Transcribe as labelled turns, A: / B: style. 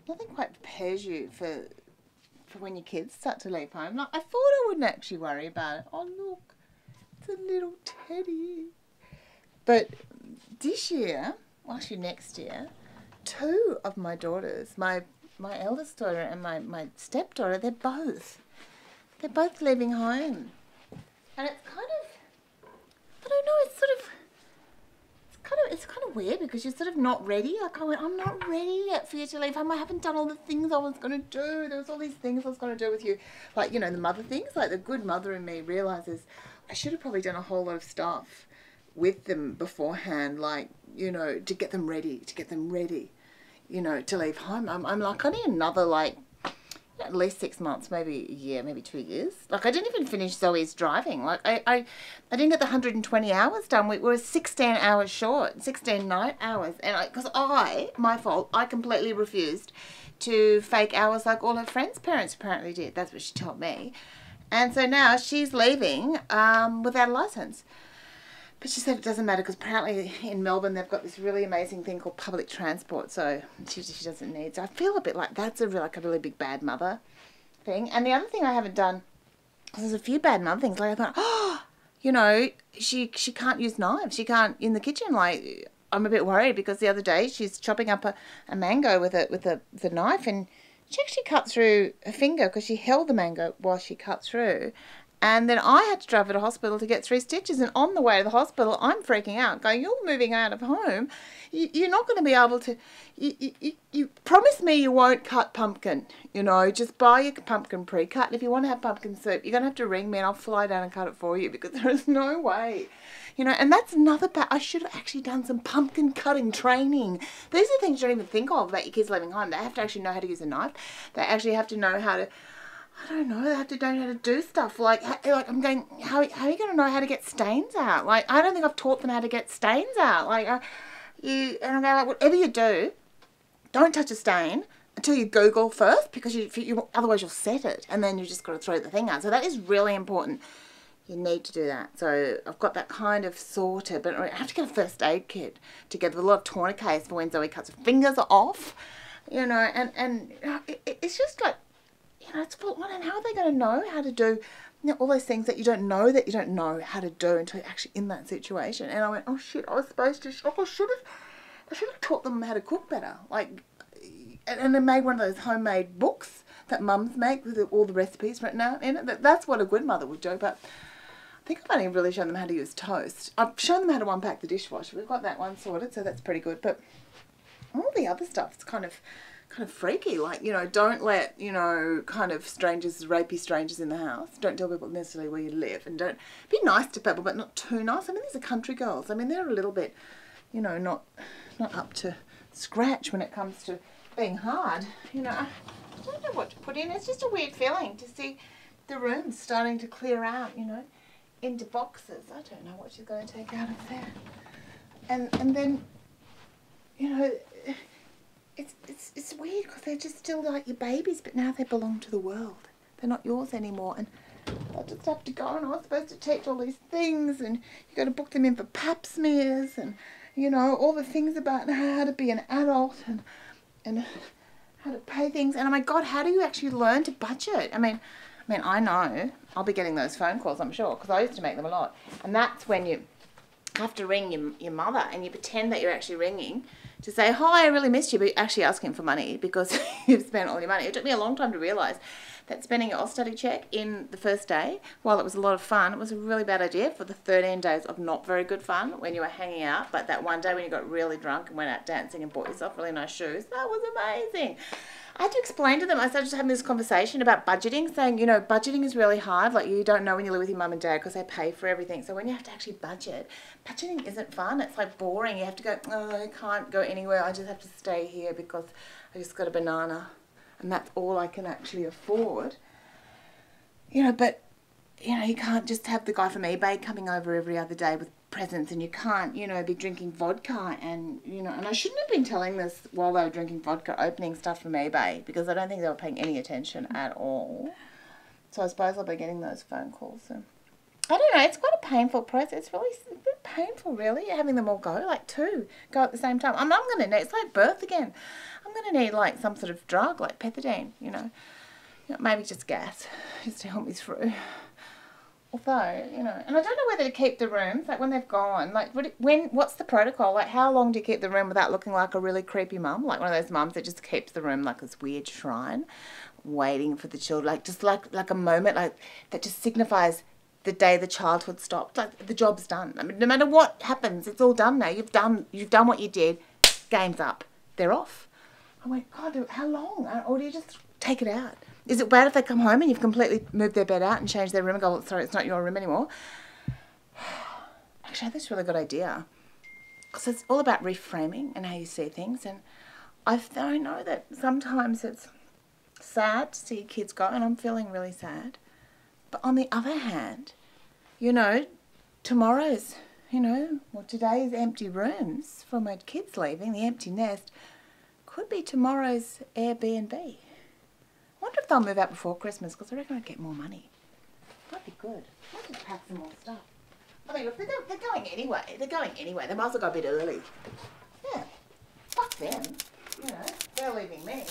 A: nothing quite prepares you for when your kids start to leave home. Like, I thought I wouldn't actually worry about it. Oh, look, it's a little teddy. But this year, well, actually next year, two of my daughters, my eldest daughter and my stepdaughter, they're both leaving home. And it's kind of, I don't know, it's kind of weird because you're sort of not ready. Like, I'm not ready yet for you to leave home. I haven't done all the things I was going to do. There was all these things I was going to do with you. Like, you know, the mother things. Like, the good mother in me realises I should have probably done a whole lot of stuff with them beforehand. Like, you know, to get them ready, you know, to leave home. I'm like, I need another, like, at least 6 months, maybe a year, maybe 2 years. Like, I didn't even finish Zoe's driving. Like, I didn't get the 120 hours done. We were 16 hours short, 16 night hours. And because my fault, I completely refused to fake hours like all her friends' parents apparently did. That's what she told me. And so now she's leaving without a license. But she said it doesn't matter because apparently in Melbourne they've got this really amazing thing called public transport, so she doesn't need. So I feel a bit like that's a really big bad mother thing. And the other thing I haven't done, because there's a few bad mother things. Like I thought, oh, you know, she can't use knives. She can't in the kitchen. Like, I'm a bit worried because the other day she's chopping up a mango with the knife, and she actually cut through her finger because she held the mango while she cut through. And then I had to drive her to hospital to get 3 stitches. And on the way to the hospital, I'm freaking out, going, you're moving out of home. You're not going to be able to... You promise me you won't cut pumpkin. You know, just buy your pumpkin pre-cut. And if you want to have pumpkin soup, you're going to have to ring me and I'll fly down and cut it for you because there is no way. You know, and that's another I should have actually done some pumpkin cutting training. These are things you don't even think of about your kids leaving home. They have to actually know how to use a knife. They actually have to know how to... I don't know, they have to know how to do stuff. Like I'm going, how are you going to know how to get stains out? Like, I don't think I've taught them how to get stains out. Like, and I'm going, like, whatever you do, don't touch a stain until you Google first, because otherwise you'll set it, and then you just got to throw the thing out. So that is really important. You need to do that. So I've got that kind of sorted, but I have to get a first aid kit together with a lot of tourniquets for when Zoe cuts her fingers off, you know, and it's just like, you know, it's full on. And how are they going to know how to do, you know, all those things that you don't know how to do until you're actually in that situation? And I went, oh shit, I was supposed to, I should have taught them how to cook better. Like, and I made one of those homemade books that mums make with all the recipes written out in it. That's what a good mother would do. But I think I've only really shown them how to use toast. I've shown them how to unpack the dishwasher. We've got that one sorted, so that's pretty good. But all the other stuff, it's kind of freaky. Like, you know, don't let, you know, kind of strangers, rapey strangers in the house. Don't tell people necessarily where you live, and don't be nice to people, but not too nice. I mean, these are country girls. I mean, they're a little bit, you know, not up to scratch when it comes to being hard. You know, I don't know what to put in. It's just a weird feeling to see the rooms starting to clear out, you know, into boxes. I don't know what she's going to take out of there. And then, you know, it's weird because they're just still like your babies, but now they belong to the world. They're not yours anymore, and I just have to go, and I was supposed to teach all these things, and you got to book them in for pap smears, and, you know, all the things about how to be an adult, and how to pay things. And oh my God, how do you actually learn to budget? I mean, I know I'll be getting those phone calls, I'm sure, because I used to make them a lot. And that's when you have to ring your mother, and you pretend that you're actually ringing to say, hi, I really missed you, but you're actually asking for money because you've spent all your money. It took me a long time to realise that spending your study check in the first day, while it was a lot of fun, it was a really bad idea for the 13 days of not very good fun when you were hanging out. But that one day when you got really drunk and went out dancing and bought yourself really nice shoes, that was amazing. I had to explain to them, I started just having this conversation about budgeting, saying, you know, budgeting is really hard. Like, you don't know when you live with your mum and dad because they pay for everything. So when you have to actually budget, budgeting isn't fun. It's like boring. You have to go, oh, I can't go anywhere. I just have to stay here because I just got a banana and that's all I can actually afford. You know, but, you know, you can't just have the guy from eBay coming over every other day with presents, and you can't, you know, be drinking vodka, and, you know, and I shouldn't have been telling this while they were drinking vodka, opening stuff from eBay, because I don't think they were paying any attention at all. So I suppose I'll be getting those phone calls. So I don't know, it's quite a painful process. It's really a bit painful, really, having them all go, like 2 go at the same time. I'm going to, it's like birth again. I'm going to need like some sort of drug like pethidine, you know. Maybe just gas, just to help me through. Although, you know, and I don't know whether to keep the rooms, like when they've gone, like what's the protocol? Like how long do you keep the room without looking like a really creepy mum? Like one of those mums that just keeps the room like this weird shrine, waiting for the children, like just like a moment like that just signifies the day the childhood stopped. Like the job's done. I mean, no matter what happens, it's all done now. You've done what you did. Game's up. They're off. I went, God, how long? Or do you just take it out? Is it bad if they come home and you've completely moved their bed out and changed their room and go, oh, sorry, it's not your room anymore? Actually, I had this really good idea. Because it's all about reframing and how you see things. And I know that sometimes it's sad to see kids go, and I'm feeling really sad. But on the other hand, you know, tomorrow's, you know, well, today's empty rooms for my kids leaving, the empty nest, could be tomorrow's Airbnb. I wonder if they'll move out before Christmas, because I reckon I'd get more money. That'd be good. I might just pack some more stuff. I mean, if they're going anyway. They might as well go a bit early. Yeah. Fuck them. You know, they're leaving me.